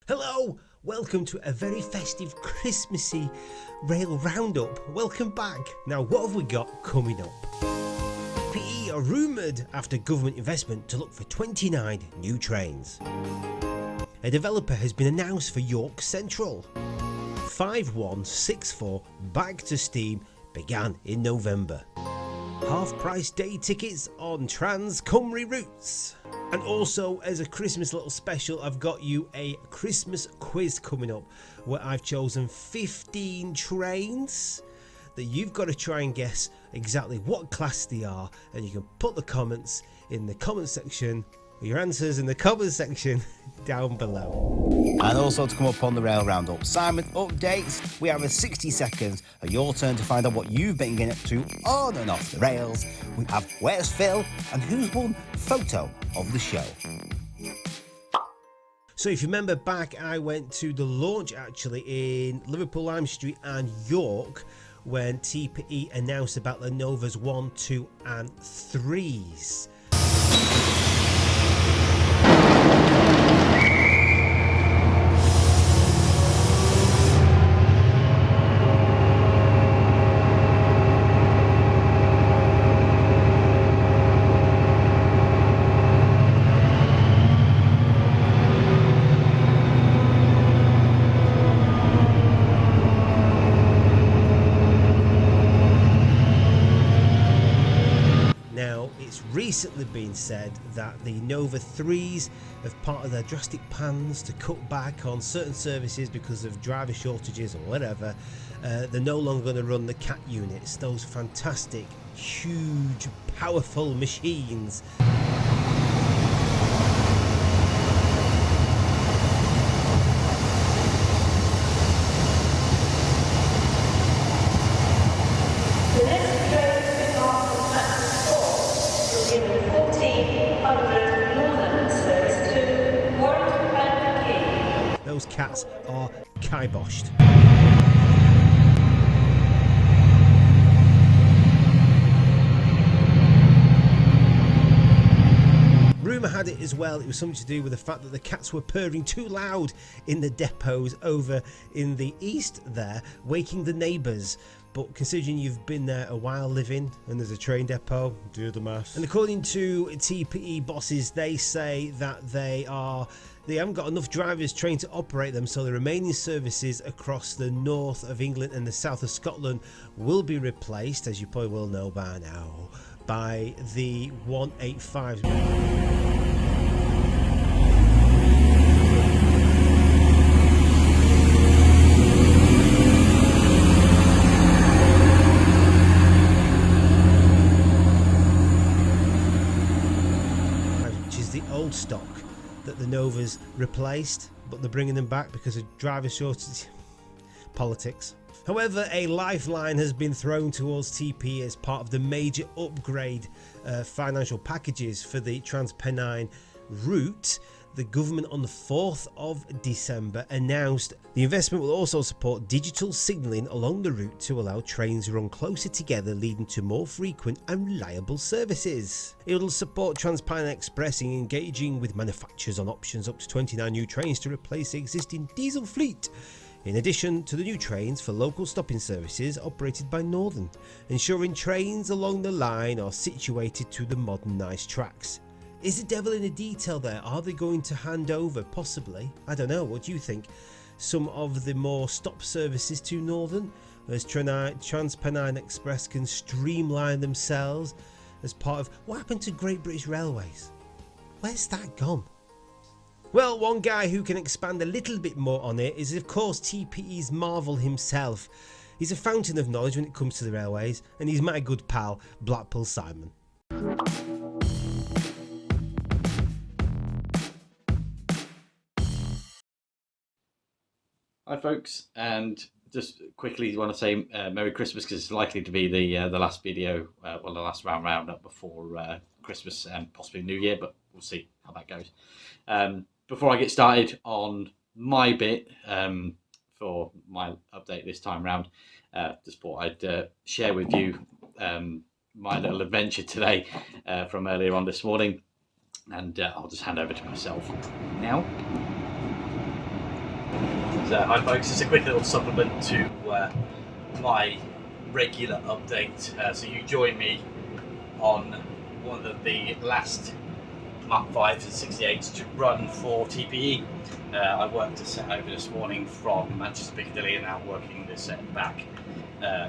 Hello, welcome to a very festive Christmassy rail roundup. Welcome back. Now what have we got coming up? PE are rumoured after government investment to look for 29 new trains. A developer has been announced for York Central. 5164 back to steam began in November. Half price day tickets on TransPennine routes. And also, as a Christmas little special, I've got you a Christmas quiz coming up where I've chosen 15 trains that you've got to try and guess exactly what class they are, and you can put the comments in the comment section, your answers in the comment section down below. And also to come up on the Rail Roundup, Simon updates. We have a 60 seconds of your turn to find out what you've been getting up to on and off the rails. We have Where's Phil and Who's Won photo of the show. So if you remember back, I went to the launch actually in Liverpool Lime Street and York when Tpe announced about the Novas 1, 2 and 3s. Now, it's recently been said that the Nova 3s have part of their drastic plans to cut back on certain services because of driver shortages or whatever. They're no longer going to run the CAT units, those fantastic, huge, powerful machines. Those cats are kiboshed. Rumour had it as well, it was something to do with the fact that the cats were purring too loud in the depots over in the east there, waking the neighbours. But considering you've been there a while living and there's a train depot, do the maths. And according to TPE bosses, they say that they haven't got enough drivers trained to operate them, so the remaining services across the north of England and the south of Scotland will be replaced, as you probably will know by now, by the 185. Old stock that the Novas replaced, but they're bringing them back because of driver shortage. Politics. However, a lifeline has been thrown towards TP as part of the major upgrade financial packages for the Transpennine Route. The government on the 4th of December announced the investment will also support digital signalling along the route to allow trains to run closer together, leading to more frequent and reliable services. It will support TransPennine Express in engaging with manufacturers on options up to 29 new trains to replace the existing diesel fleet, in addition to the new trains for local stopping services operated by Northern, ensuring trains along the line are situated to the modernised tracks. Is the devil in the detail there? Are they going to hand over, possibly? I don't know, what do you think? Some of the more stop services to Northern, as TransPennine Express can streamline themselves as part of what happened to Great British Railways? Where's that gone? Well, one guy who can expand a little bit more on it is of course TPE's Marvel himself. He's a fountain of knowledge when it comes to the railways, and he's my good pal Blackpool Simon. Hi folks, and just quickly want to say Merry Christmas, because it's likely to be the last video, the last roundup before Christmas and possibly New Year, but we'll see how that goes. Before I get started on my bit for my update this time round, just thought I'd share with you my little adventure today from earlier on this morning, and I'll just hand over to myself now. So, hi folks, just a quick little supplement to my regular update. So you join me on one of the last Mach 5s and 68s to run for TPE. I worked a set over this morning from Manchester Piccadilly and now working this set back.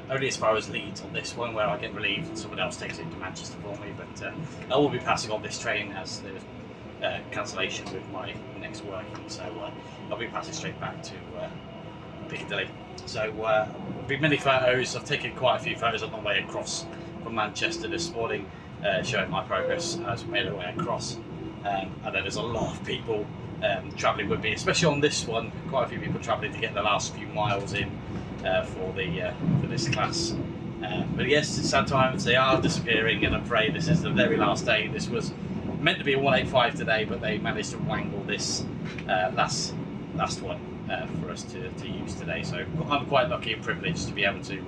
Only as far as Leeds on this one, where I get relieved and someone else takes it to Manchester for me, but I will be passing on this train as there's cancellation with my next working, so I'll be passing straight back to Piccadilly. So there'll be many photos. I've taken quite a few photos on the way across from Manchester this morning, showing my progress as we made our way across. And then there's a lot of people travelling with me, especially on this one. Quite a few people travelling to get the last few miles in for this class. But yes, it's sad times. They are disappearing, and I'm afraid this is the very last day. This was meant to be a 185 today, but they managed to wangle this last one for us to use today. So I'm quite lucky and privileged to be able to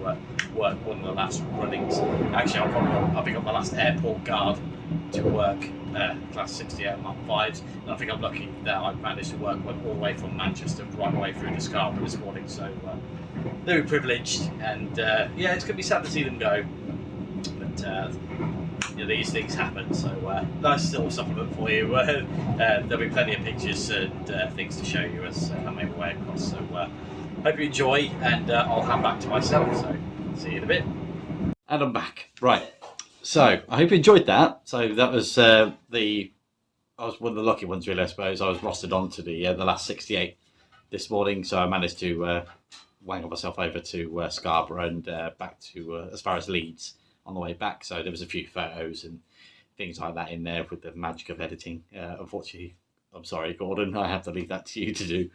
work one of the last runnings. Actually, I'll pick up my last airport guard to work class 68 Mach 5s, and I think I'm lucky that I've managed to work one all the way from Manchester right away through to Scarborough this morning. So very privileged, and yeah, it's going to be sad to see them go, but these things happen, so nice little supplement for you. There'll be plenty of pictures and things to show you as I make my way across, so hope you enjoy, and I'll hand back to myself, so see you in a bit. And I'm back. Right, so I hope you enjoyed that. So that was I was one of the lucky ones really, I suppose. I was rostered onto the last 68 this morning, so I managed to wangle myself over to Scarborough and back to as far as Leeds on the way back. So there was a few photos and things like that in there with the magic of editing. Unfortunately, I'm sorry, Gordon, I have to leave that to you to do.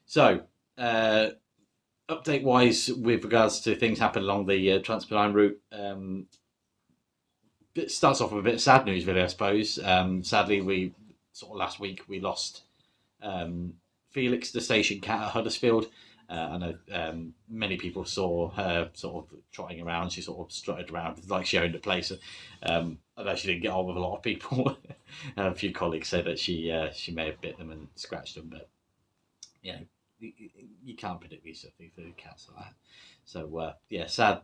So update wise with regards to things happening along the Transpennine route, it starts off with a bit of sad news really, I suppose. Sadly, we last week we lost Felix, the station cat at Huddersfield. I know many people saw her sort of trotting around. She sort of strutted around like she owned the place. I know she didn't get on with a lot of people. A few colleagues said that she may have bit them and scratched them, but you can't predict these sort of things with cats like that. So yeah, sad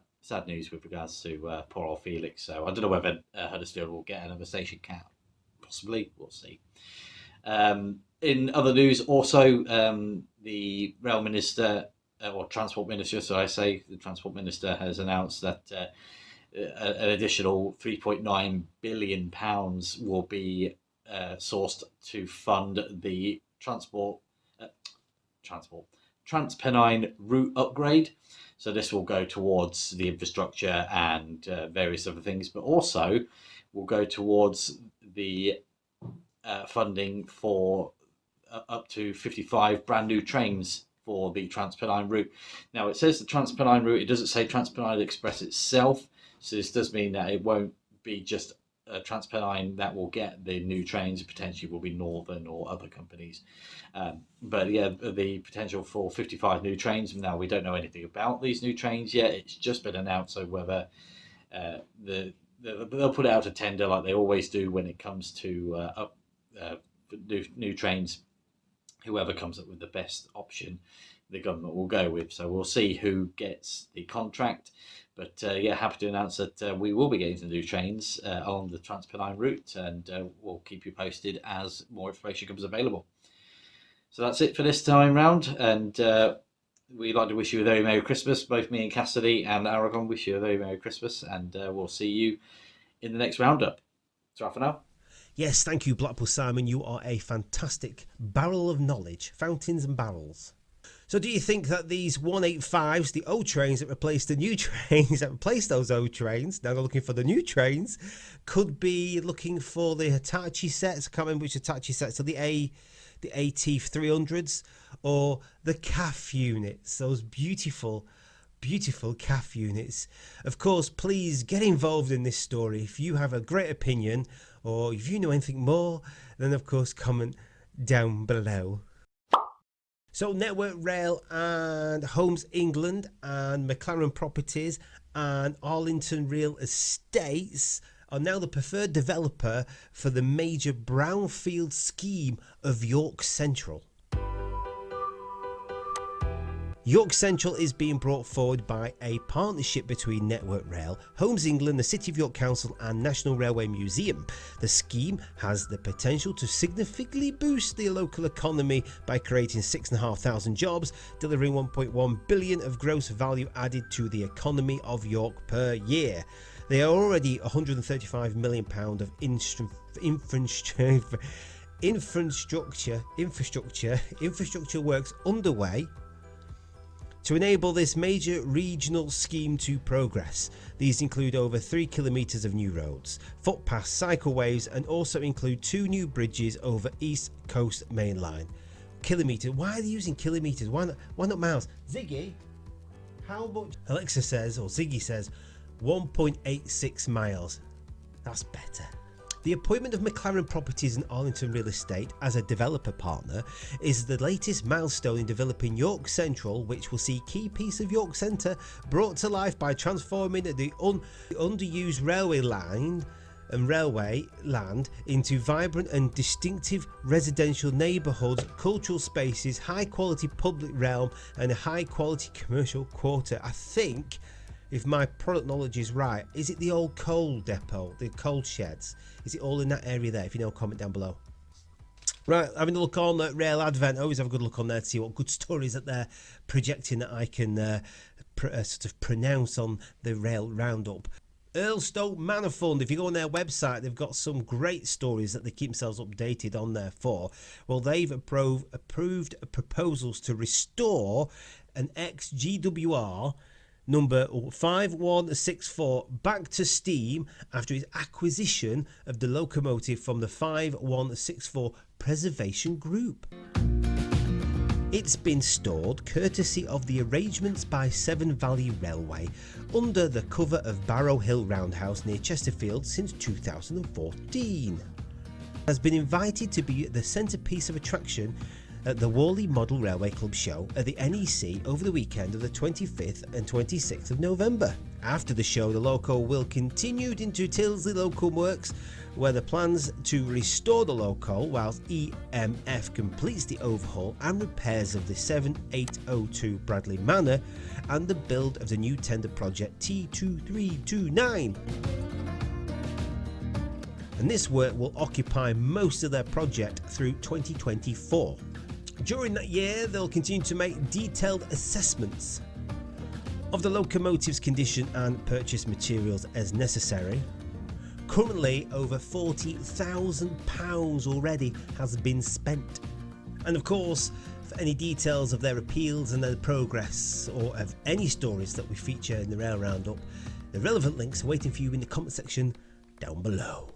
news with regards to poor old Felix. So I don't know whether Huddersfield will get another station cat. Possibly, we'll see. In other news, also, the Rail Minister, or Transport Minister, so I say, the Transport Minister has announced that an additional £3.9 billion will be sourced to fund the Transpennine Route upgrade. So this will go towards the infrastructure and various other things, but also will go towards the funding for up to 55 brand new trains for the Transpennine Route. Now it says the Transpennine Route, it doesn't say TransPennine Express itself, so this does mean that it won't be just Transpennine that will get the new trains. Potentially will be Northern or other companies, but yeah, the potential for 55 new trains. Now we don't know anything about these new trains yet, it's just been announced, so whether they'll put it out a tender like they always do when it comes to new trains. Whoever comes up with the best option, the government will go with. So we'll see who gets the contract. But yeah, happy to announce that we will be getting some new trains along the Transpennine route, and we'll keep you posted as more information becomes available. So that's it for this time round, and we'd like to wish you a very Merry Christmas. Both me and Cassidy and Aragon wish you a very Merry Christmas, and we'll see you in the next roundup. So for now. Yes, thank you, Blackpool Simon. You are a fantastic barrel of knowledge, fountains and barrels. So do you think that these 185s, the old trains that replaced the new trains, that replaced those old trains, now they're looking for the new trains, could be looking for the Hitachi sets? I can't remember which Hitachi sets, so the AT300s or the CAF units, those beautiful CAF units. Of course, please get involved in this story. If you have a great opinion or if you know anything more, then of course comment down below. So Network Rail and Homes England and McLaren Properties and Arlington Real Estates are now the preferred developer for the major brownfield scheme of York Central. York Central is being brought forward by a partnership between Network Rail, Homes England, the City of York Council and National Railway Museum. The scheme has the potential to significantly boost the local economy by creating 6,500 jobs, delivering 1.1 billion of gross value added to the economy of York per year. There are already £135 million of infrastructure works underway to enable this major regional scheme to progress. These include over 3 kilometres of new roads, footpaths, cycleways, and also include 2 new bridges over East Coast Main Line. Kilometre? Why are they using kilometres? Why not miles? Ziggy, how much? Alexa says, or Ziggy says, 1.86 miles. That's better. The appointment of McLaren Properties and Arlington Real Estate as a developer partner is the latest milestone in developing York Central, which will see a key piece of York Centre brought to life by transforming the underused railway line and railway land into vibrant and distinctive residential neighbourhoods, cultural spaces, high quality public realm and a high quality commercial quarter. I think, if my product knowledge is right, is it the old coal depot, the coal sheds? Is it all in that area there? If you know, comment down below. Right, having a look on at Rail Advent. I always have a good look on there to see what good stories that they're projecting that I can sort of pronounce on the Rail Roundup. Earlstoke Manor Fund, if you go on their website, they've got some great stories that they keep themselves updated on there for. Well, they've approved proposals to restore an ex-GWR number 5164 back to steam after its acquisition of the locomotive from the 5164 Preservation Group. It's been stored courtesy of the arrangements by Severn Valley Railway under the cover of Barrow Hill Roundhouse near Chesterfield since 2014. Has been invited to be the centrepiece of attraction at the Worley Model Railway Club show at the NEC over the weekend of the 25th and 26th of November. After the show, the loco will continue into Tilsley Local Works, where the plans to restore the loco whilst EMF completes the overhaul and repairs of the 7802 Bradley Manor and the build of the new tender project T2329. And this work will occupy most of their project through 2024. During that year, they'll continue to make detailed assessments of the locomotive's condition and purchase materials as necessary. Currently, over £40,000 already has been spent. And of course, for any details of their appeals and their progress, or of any stories that we feature in the Rail Roundup, the relevant links are waiting for you in the comment section down below.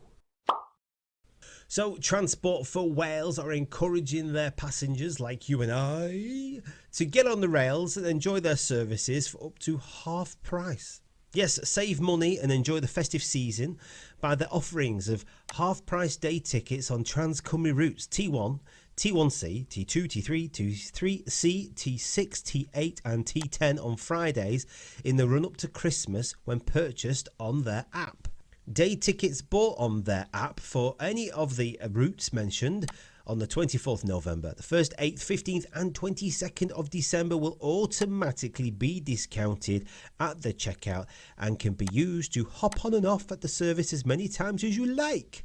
So, Transport for Wales are encouraging their passengers like you and I to get on the rails and enjoy their services for up to half price. Yes, save money and enjoy the festive season by their offerings of half price day tickets on TransCymru routes T1, T1C, T2, T3, T3C, T6, T8 and T10 on Fridays in the run up to Christmas when purchased on their app. Day tickets bought on their app for any of the routes mentioned on the 24th November, the 1st, 8th, 15th and 22nd of December will automatically be discounted at the checkout and can be used to hop on and off at the service as many times as you like.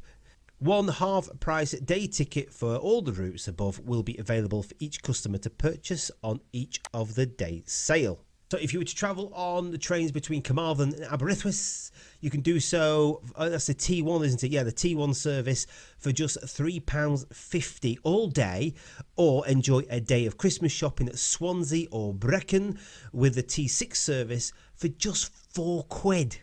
One half price day ticket for all the routes above will be available for each customer to purchase on each of the day's sale. So if you were to travel on the trains between Carmarthen and Aberystwyth, you can do so, that's the T1 isn't it? Yeah, the T1 service for just £3.50 all day, or enjoy a day of Christmas shopping at Swansea or Brecon with the T6 service for just £4.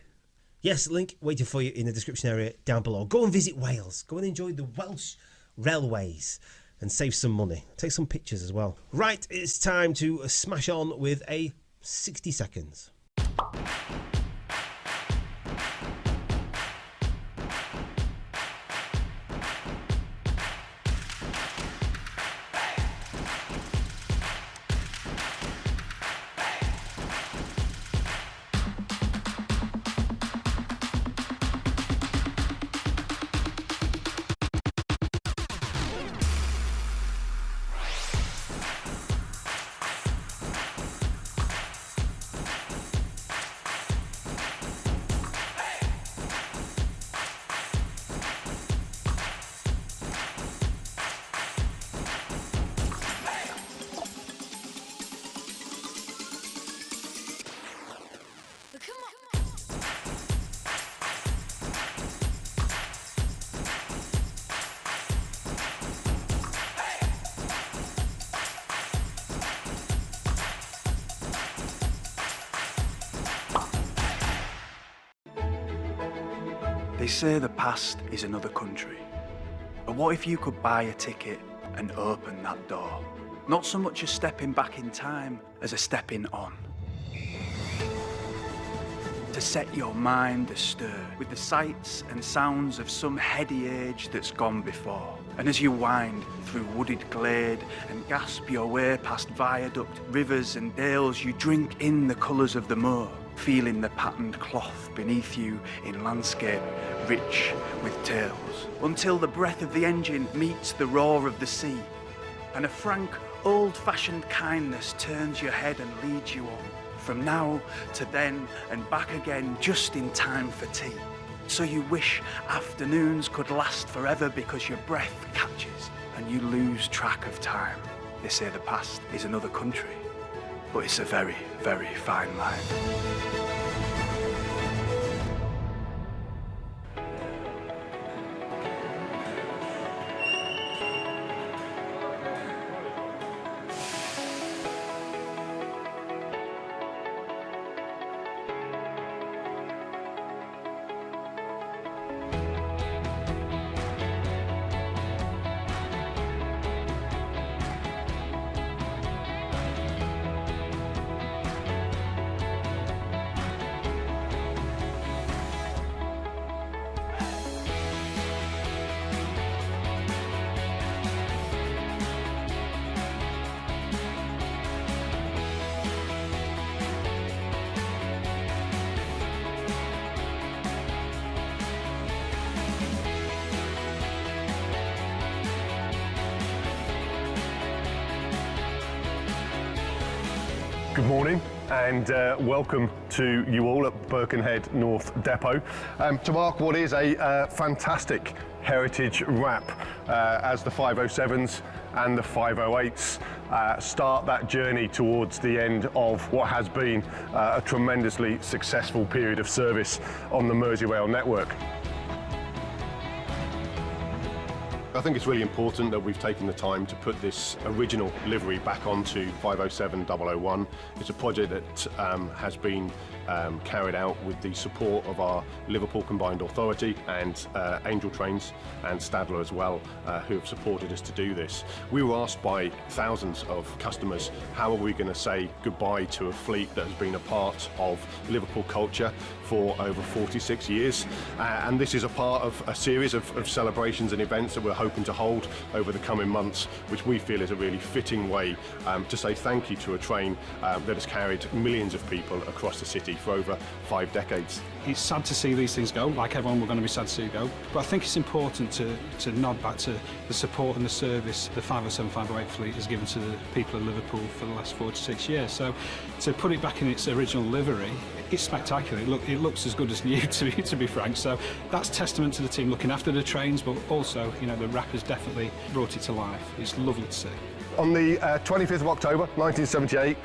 Yes, link waiting for you in the description area down below. Go and visit Wales. Go and enjoy the Welsh railways and save some money. Take some pictures as well. Right, it's time to smash on with a 60 seconds. They say the past is another country. But what if you could buy a ticket and open that door? Not so much a stepping back in time as a stepping on. To set your mind astir with the sights and sounds of some heady age that's gone before. And as you wind through wooded glade and gasp your way past viaduct, rivers and dales, you drink in the colours of the moor, feeling the patterned cloth beneath you in landscape rich with tales, until the breath of the engine meets the roar of the sea, and a frank, old-fashioned kindness turns your head and leads you on, from now to then and back again, just in time for tea. So you wish afternoons could last forever because your breath catches and you lose track of time. They say the past is another country, but it's a very, very fine line. Good morning and welcome to you all at Birkenhead North Depot to mark what is a fantastic heritage wrap as the 507s and the 508s start that journey towards the end of what has been a tremendously successful period of service on the Mersey rail network. I think it's really important that we've taken the time to put this original livery back onto 507-001. It's a project that has been carried out with the support of our Liverpool Combined Authority and Angel Trains and Stadler as well, who have supported us to do this. We were asked by thousands of customers, how are we going to say goodbye to a fleet that has been a part of Liverpool culture for over 46 years? And this is a part of a series of celebrations and events that we're hoping to hold over the coming months, which we feel is a really fitting way to say thank you to a train that has carried millions of people across the city for over 5 decades. It's sad to see these things go, like everyone we're going to be sad to see it go, but I think it's important to nod back to the support and the service the 507, 508 fleet has given to the people of Liverpool for the last 46 years. So to put it back in its original livery, it's spectacular. It looks as good as new, to be frank. So that's testament to the team looking after the trains, but also, you know, the wrap has definitely brought it to life. It's lovely to see. On the 25th of October 1978,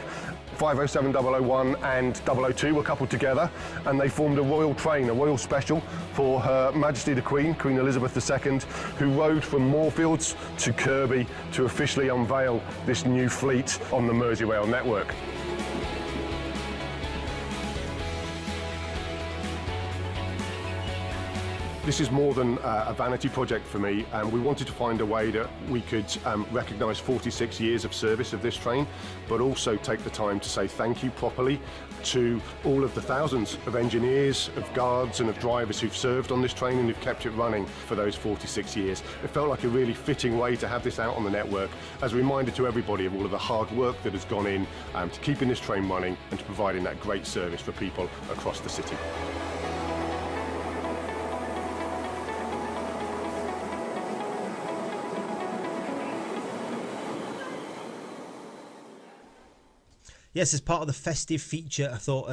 507-001 and 002 were coupled together and they formed a royal train, a royal special for Her Majesty the Queen, Queen Elizabeth II, who rode from Moorfields to Kirby to officially unveil this new fleet on the Mersey rail network. This is more than a vanity project for me, and we wanted to find a way that we could recognise 46 years of service of this train, but also take the time to say thank you properly to all of the thousands of engineers, of guards and of drivers who've served on this train and who've kept it running for those 46 years. It felt like a really fitting way to have this out on the network as a reminder to everybody of all of the hard work that has gone in to keeping this train running and to providing that great service for people across the city. Yes, as part of the festive feature, I thought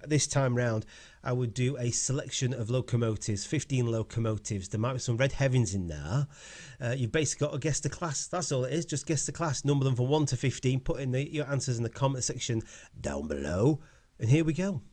this time round I would do a selection of locomotives, 15 locomotives. There might be some red heavens in there. You've basically got to guess the class. That's all it is. Just guess the class. Number them from 1 to 15. Put in your answers in the comment section down below. And here we go.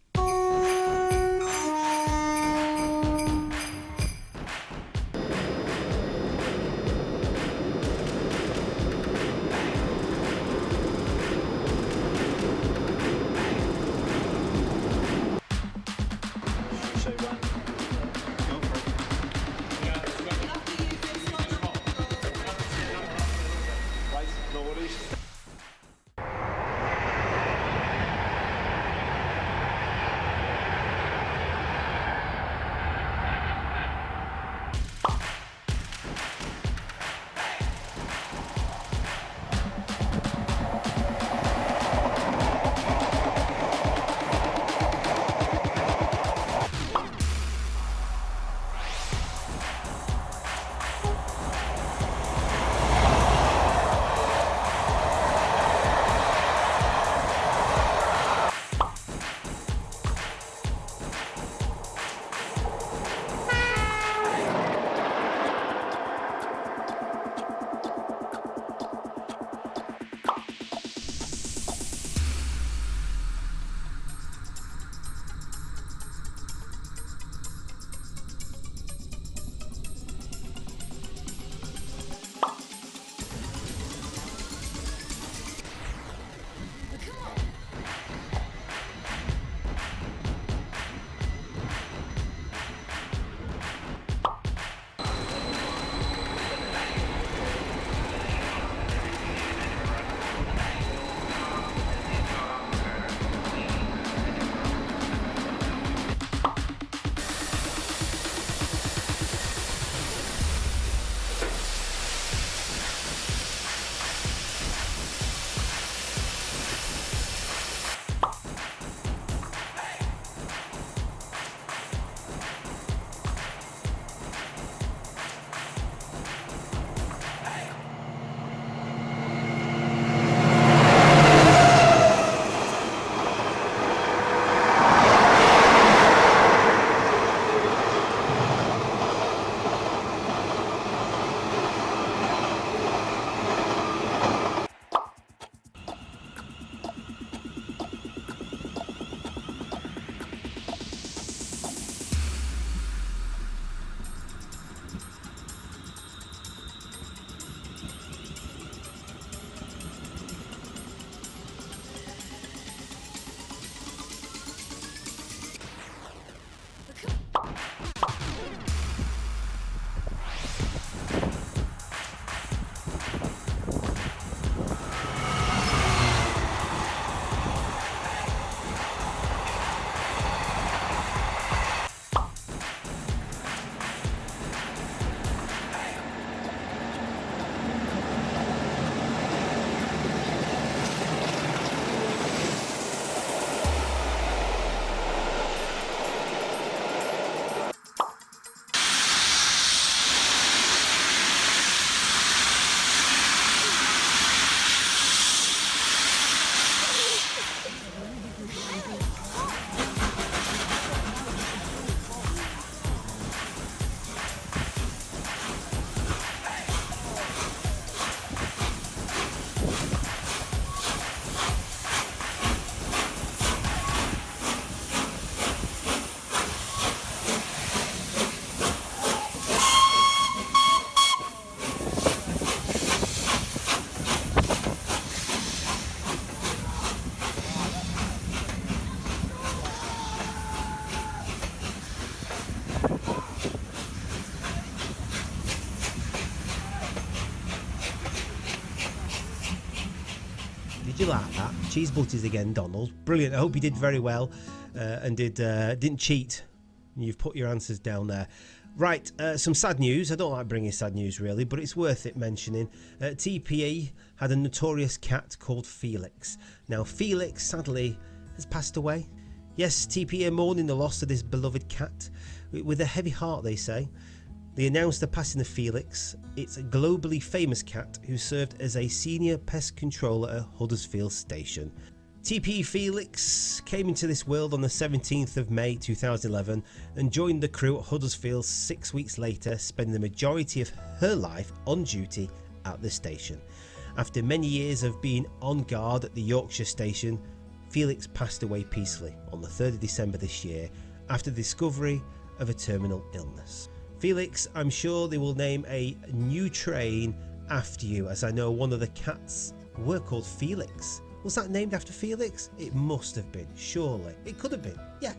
Did you like that? Cheese butties again, Donald. Brilliant. I hope you did very well and didn't cheat. You've put your answers down there. Right, some sad news. I don't like bringing sad news really, but it's worth it mentioning. TPE had a notorious cat called Felix. Now Felix sadly has passed away. Yes, TPE are mourning the loss of this beloved cat with a heavy heart, they say. They announced the passing of Felix. It's a globally famous cat who served as a senior pest controller at Huddersfield Station. TPE Felix came into this world on the 17th of May 2011 and joined the crew at Huddersfield 6 weeks later, spending the majority of her life on duty at the station. After many years of being on guard at the Yorkshire station, Felix passed away peacefully on the 3rd of December this year after the discovery of a terminal illness. Felix, I'm sure they will name a new train after you, as I know one of the cats were called Felix. Was that named after Felix? It must have been, surely. It could have been, yes.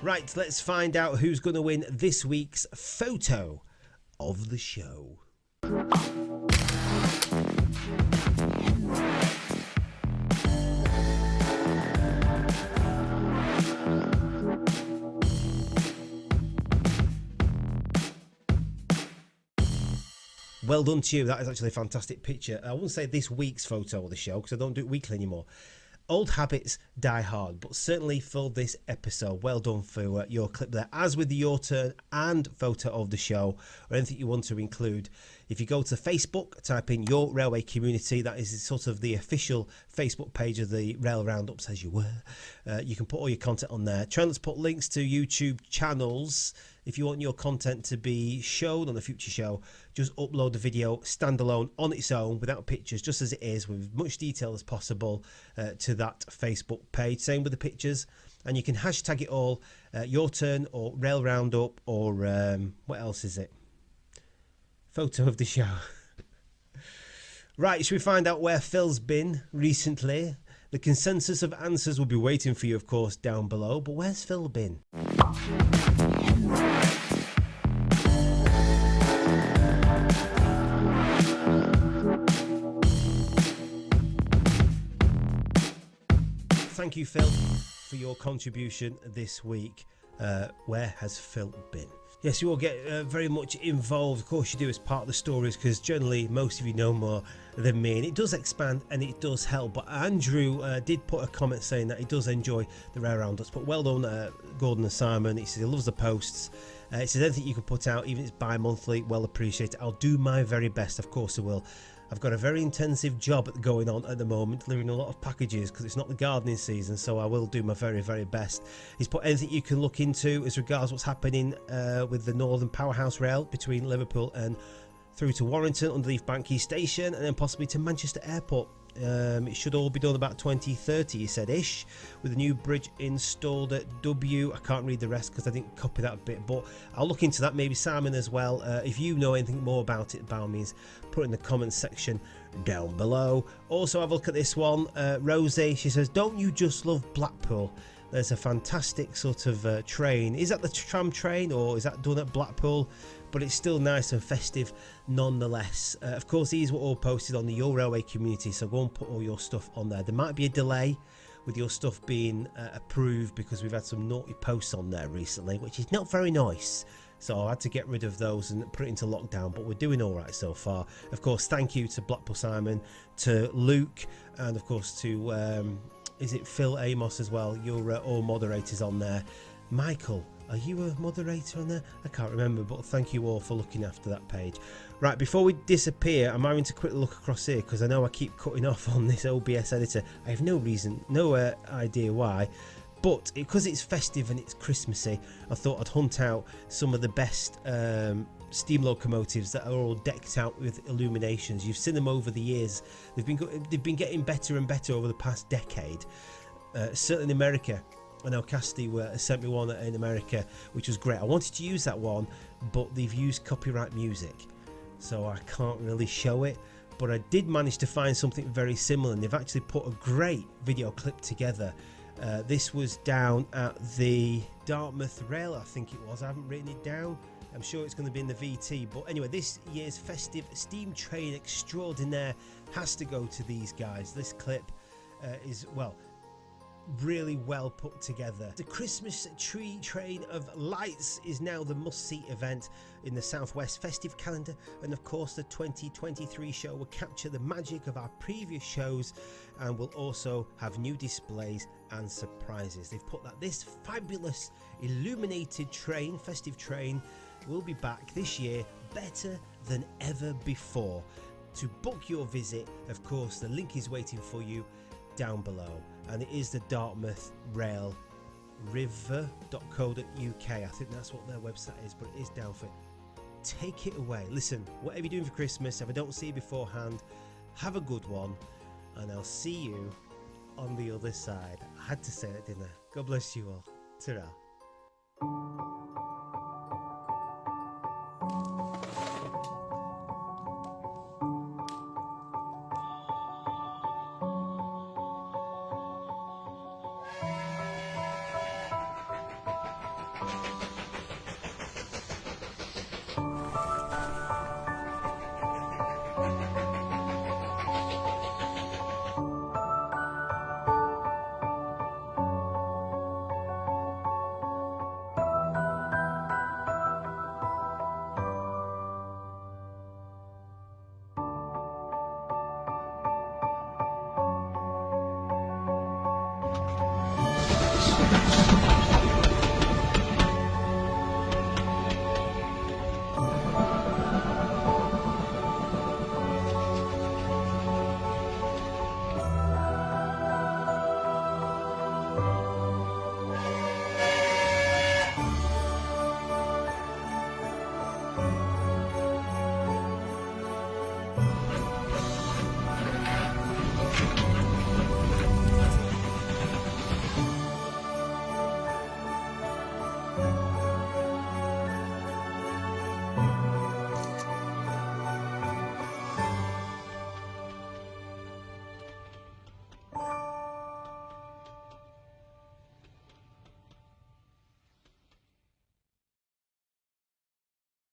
Right, let's find out who's going to win this week's photo of the show. Well done to you. That is actually a fantastic picture. I wouldn't say this week's photo of the show because I don't do it weekly anymore. Old habits die hard, but certainly for this episode, well done for your clip there. As with your turn and photo of the show, or anything you want to include, if you go to Facebook, type in Your Railway Community, that is sort of the official Facebook page of the Rail Roundups, as you were. You can put all your content on there. Try and put links to YouTube channels. If you want your content to be shown on a future show, just upload the video standalone on its own without pictures, just as it is, with as much detail as possible to that Facebook page. Same with the pictures, and you can hashtag it all, Your Turn or Rail Roundup or what else is it? Photo of the show. Right, should we find out where Phil's been recently? The consensus of answers will be waiting for you, of course, down below. But where's Phil been? Thank you, Phil, for your contribution this week. Where has Phil been? Yes, you all get very much involved. Of course you do, as part of the stories, because generally most of you know more than me, and it does expand and it does help. But Andrew did put a comment saying that he does enjoy the Rail Roundups. But well done, Gordon and Simon. He says he loves the posts. He says anything you can put out, even if it's bi-monthly, well appreciated. I'll do my very best, of course I will. I've got a very intensive job going on at the moment, delivering a lot of packages because it's not the gardening season, so I will do my very, very best. He's put anything you can look into as regards what's happening with the Northern Powerhouse Rail between Liverpool and through to Warrington underneath Bank Station, and then possibly to Manchester Airport. It should all be done about 2030, he said, ish, with a new bridge installed at W. I can't read the rest because I didn't copy that bit, but I'll look into that. Maybe Simon as well. If you know anything more about it, by all means, put it in the comments section down below. Also, have a look at this one. Rosie, she says, don't you just love Blackpool? There's a fantastic sort of train. Is that the tram train, or is that done at Blackpool? But it's still nice and festive nonetheless. Of course, these were all posted on the Your Railway Community, so go and put all your stuff on there. There might be a delay with your stuff being approved because we've had some naughty posts on there recently, which is not very nice. So I had to get rid of those and put it into lockdown, but we're doing all right so far. Of course, thank you to Blackpool Simon, to Luke, and of course to, is it Phil Amos as well? You're all moderators on there. Michael, are you a moderator on there? I can't remember, but thank you all for looking after that page. Right, before we disappear, I'm having to quickly look across here because I know I keep cutting off on this OBS editor. I have no reason, no idea why, but because it's festive and it's Christmassy, I thought I'd hunt out some of the best steam locomotives that are all decked out with illuminations. You've seen them over the years. They've been getting better and better over the past decade. Certainly in America. I know Cassidy sent me one in America, which was great. I wanted to use that one, but they've used copyright music, so I can't really show it. But I did manage to find something very similar, and they've actually put a great video clip together. This was down at the Dartmouth Rail, I think it was. I haven't written it down. I'm sure it's going to be in the VT. But anyway, this year's festive steam train extraordinaire has to go to these guys. This clip is, well, really well put together. The Christmas tree train of lights is now the must-see event in the Southwest festive calendar, and of course the 2023 show will capture the magic of our previous shows and will also have new displays and surprises. They've put that this fabulous illuminated train, festive train, will be back this year better than ever before. To book your visit, of course, the link is waiting for you down below, and it is the Dartmouth Rail river.co.uk. I think that's what their website is, but it is down for it. Take it away. Listen, whatever you're doing for Christmas, if I don't see you beforehand, have a good one, and I'll see you on the other side. I had to say that, didn't I? God bless you all. Ta-ra.